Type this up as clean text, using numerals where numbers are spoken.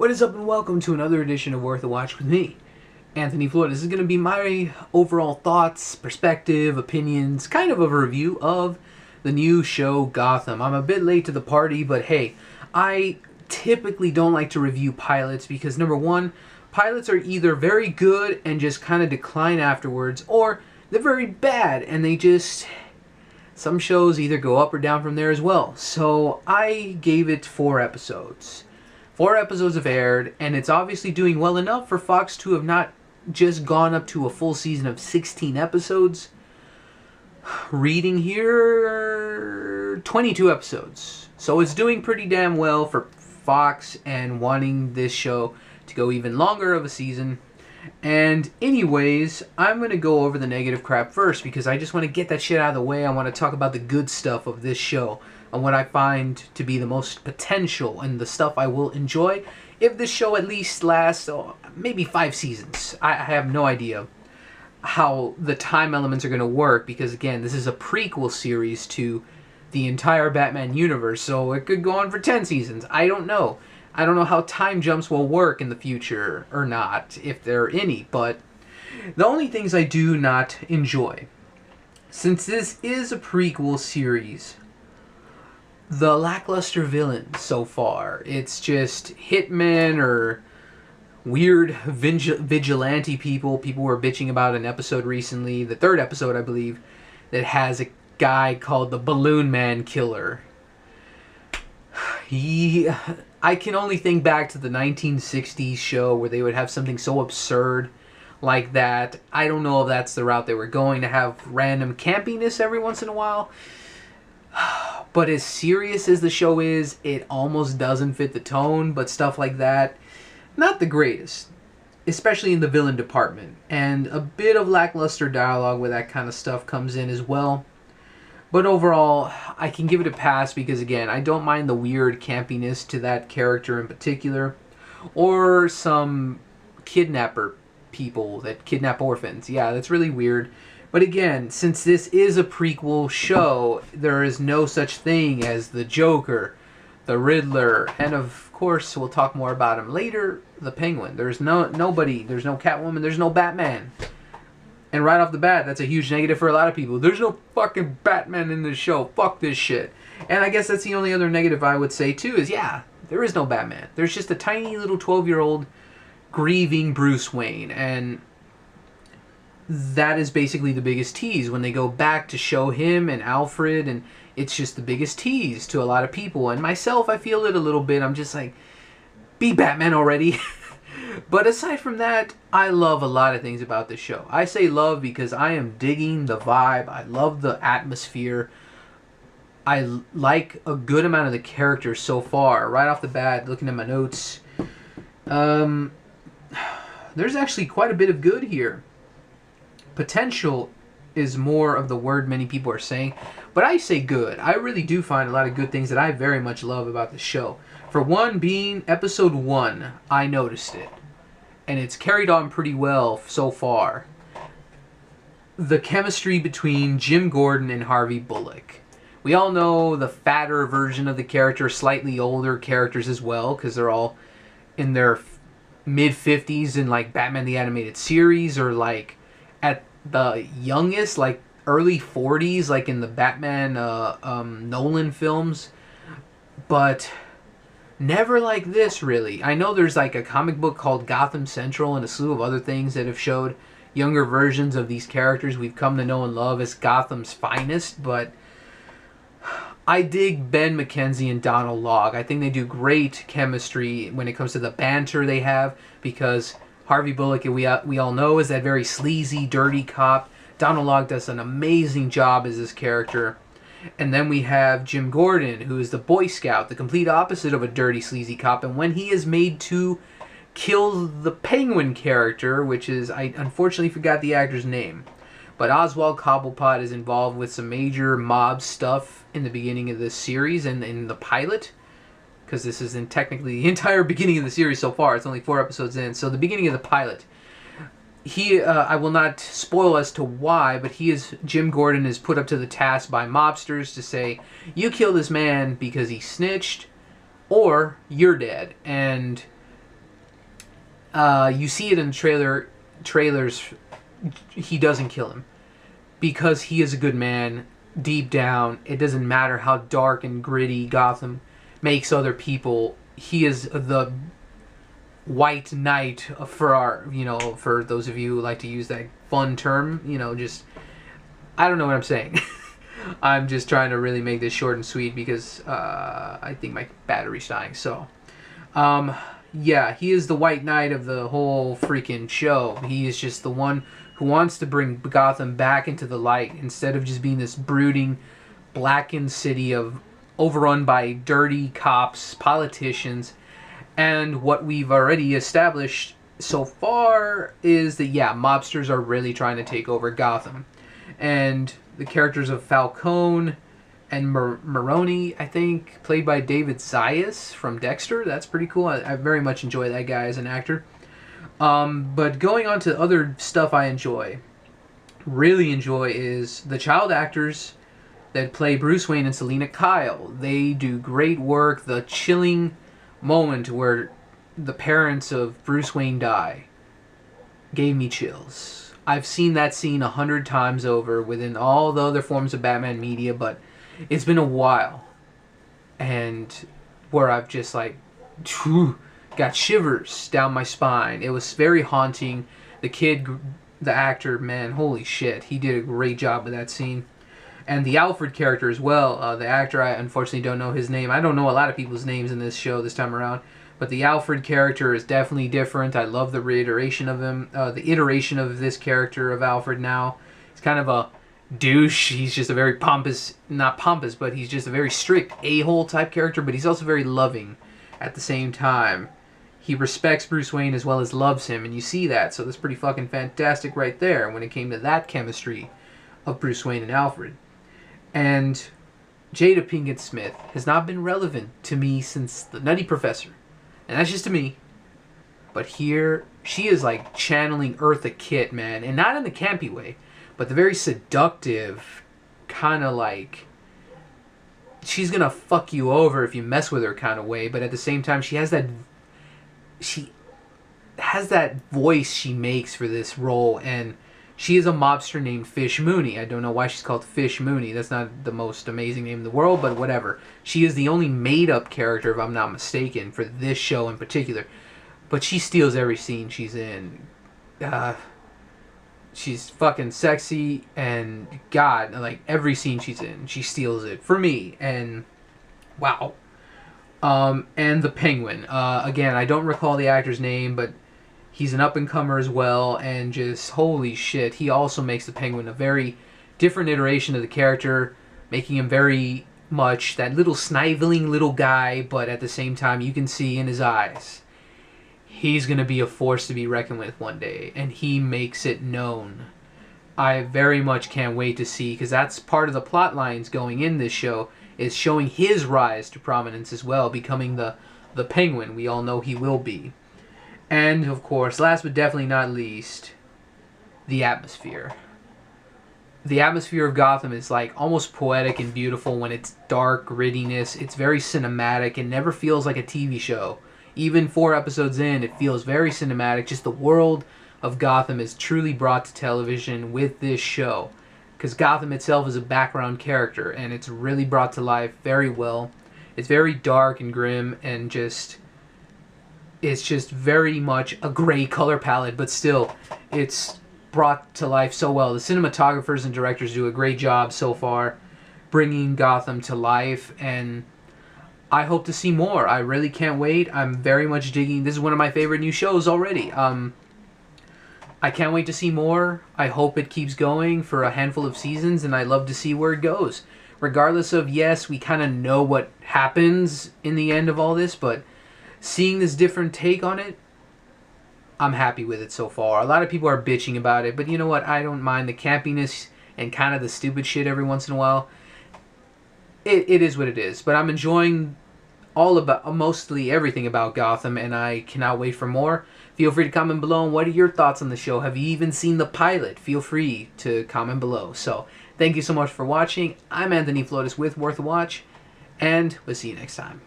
What is up and welcome to another edition of Worth a Watch with me, Anthony Floyd. This is going to be my overall thoughts, perspective, opinions, kind of a review of the new show Gotham. I'm a bit late to the party, but hey, I typically don't like to review pilots because number one, pilots are either very good and just kind of decline afterwards, or they're very bad and they just... Some shows either go up or down from there as well. So I gave it 4 episodes. 4 episodes have aired, and it's obviously doing well enough for Fox to have not just gone up to a full season of 16 episodes. Reading here, 22 episodes. So it's doing pretty damn well for Fox and wanting this show to go even longer of a season. And anyways, I'm going to go over the negative crap first because I just want to get that shit out of the way. I want to talk about the good stuff of this show and what I find to be the most potential and the stuff I will enjoy if this show at least lasts maybe 5 seasons. I have no idea how the time elements are going to work because, again, this is a prequel series to the entire Batman universe, so it could go on for 10 seasons. I don't know. I don't know how time jumps will work in the future or not, if there are any, but the only things I do not enjoy, since this is a prequel series, the lackluster villains so far. It's just hitmen or weird vigilante people. People were bitching about an episode recently, the 3rd episode I believe, that has a guy called the Balloon Man Killer. I can only think back to the 1960s show where they would have something so absurd like that. I don't know if that's the route they were going, to have random campiness every once in a while. But as serious as the show is, it almost doesn't fit the tone, but stuff like that, not the greatest. Especially in the villain department. And a bit of lackluster dialogue where that kind of stuff comes in as well. But overall, I can give it a pass because, again, I don't mind the weird campiness to that character in particular. Or some kidnapper people that kidnap orphans. Yeah, that's really weird. But again, since this is a prequel show, there is no such thing as the Joker, the Riddler, and of course, we'll talk more about him later, the Penguin. There's nobody, there's no Catwoman, there's no Batman. And right off the bat, that's a huge negative for a lot of people. There's no fucking Batman in this show. Fuck this shit. And I guess that's the only other negative I would say too is, yeah, there is no Batman. There's just a tiny little 12-year-old grieving Bruce Wayne. And that is basically the biggest tease when they go back to show him and Alfred. And it's just the biggest tease to a lot of people. And myself, I feel it a little bit. I'm just like, be Batman already. But aside from that, I love a lot of things about this show. I say love because I am digging the vibe. I love the atmosphere. I like a good amount of the characters so far. Right off the bat, looking at my notes, there's actually quite a bit of good here. Potential is more of the word many people are saying, but I say good. I really do find a lot of good things that I very much love about the show. For one, being episode 1, I noticed it. And it's carried on pretty well so far. The chemistry between Jim Gordon and Harvey Bullock. We all know the fatter version of the character, slightly older characters as well, because they're all in their mid-50s in like Batman the Animated Series, or like at the youngest, like early 40s, like in the Batman Nolan films. But never like this, really. I know there's like a comic book called Gotham Central and a slew of other things that have showed younger versions of these characters we've come to know and love as Gotham's finest, but I dig Ben McKenzie and Donald Logg. I think they do great chemistry when it comes to the banter they have, because Harvey Bullock, we all know, is that very sleazy, dirty cop. Donald Logg does an amazing job as this character. And then we have Jim Gordon, who is the Boy Scout, the complete opposite of a dirty, sleazy cop. And when he is made to kill the Penguin character, which is, I unfortunately forgot the actor's name, but Oswald Cobblepot is involved with some major mob stuff in the beginning of this series and in the pilot, because this is technically the entire beginning of the series so far. It's only 4 episodes in, so the beginning of the pilot. I will not spoil as to why, but Jim Gordon is put up to the task by mobsters to say, you kill this man because he snitched, or you're dead. And You see it in the trailers. He doesn't kill him because he is a good man. Deep down, it doesn't matter how dark and gritty Gotham makes other people. He is the white knight for our, for those of you who like to use that fun term, just, I don't know what I'm saying. I'm just trying to really make this short and sweet because I think my battery's dying. So, yeah, he is the white knight of the whole freaking show. He is just the one who wants to bring Gotham back into the light instead of just being this brooding, blackened city of overrun by dirty cops, politicians. And what we've already established so far is that, yeah, mobsters are really trying to take over Gotham. And the characters of Falcone and Maroni, I think, played by David Zayas from Dexter. That's pretty cool. I very much enjoy that guy as an actor. But going on to other stuff I really enjoy, is the child actors that play Bruce Wayne and Selina Kyle. They do great work. The chilling moment where the parents of Bruce Wayne die gave me chills. I've seen that scene 100 times over within all the other forms of Batman media, but it's been a while. And where I've just like, got shivers down my spine. It was very haunting. The actor, man, holy shit, he did a great job with that scene. And the Alfred character as well. The actor, I unfortunately don't know his name. I don't know a lot of people's names in this show this time around. But the Alfred character is definitely different. I love the reiteration of him. The iteration of this character of Alfred now. He's kind of a douche. He's just a very pompous, not pompous, but he's just a very strict a-hole type character. But he's also very loving at the same time. He respects Bruce Wayne as well as loves him. And you see that. So that's pretty fucking fantastic right there when it came to that chemistry of Bruce Wayne and Alfred. And Jada Pinkett Smith has not been relevant to me since The Nutty Professor. And that's just to me. But here, she is like channeling Eartha Kitt, man. And not in the campy way, but the very seductive, kind of like, she's gonna fuck you over if you mess with her kind of way. But at the same time, she has that voice she makes for this role. And she is a mobster named Fish Mooney. I don't know why she's called Fish Mooney. That's not the most amazing name in the world, but whatever. She is the only made-up character, if I'm not mistaken, for this show in particular. But she steals every scene she's in. She's fucking sexy, and God, like every scene she's in, she steals it for me. And wow. And the Penguin. Again, I don't recall the actor's name, but he's an up-and-comer as well, and just, holy shit, he also makes the Penguin a very different iteration of the character, making him very much that little sniveling little guy, but at the same time, you can see in his eyes, he's going to be a force to be reckoned with one day, and he makes it known. I very much can't wait to see, because that's part of the plot lines going in this show, is showing his rise to prominence as well, becoming the Penguin we all know he will be. And, of course, last but definitely not least, the atmosphere. The atmosphere of Gotham is, like, almost poetic and beautiful when it's dark, grittiness. It's very cinematic. It never feels like a TV show. Even 4 episodes in, it feels very cinematic. Just the world of Gotham is truly brought to television with this show. Because Gotham itself is a background character, and it's really brought to life very well. It's very dark and grim, and it's just very much a gray color palette, but still, it's brought to life so well. The cinematographers and directors do a great job so far bringing Gotham to life, and I hope to see more. I really can't wait. I'm very much digging. This is one of my favorite new shows already. I can't wait to see more. I hope it keeps going for a handful of seasons, and I love to see where it goes. Regardless of, yes, we kind of know what happens in the end of all this, but seeing this different take on it, I'm happy with it so far. A lot of people are bitching about it, but you know what? I don't mind the campiness and kind of the stupid shit every once in a while. It is what it is. But I'm enjoying mostly everything about Gotham, and I cannot wait for more. Feel free to comment below on what are your thoughts on the show. Have you even seen the pilot? Feel free to comment below. So, thank you so much for watching. I'm Anthony Flotis with Worth a Watch, and we'll see you next time.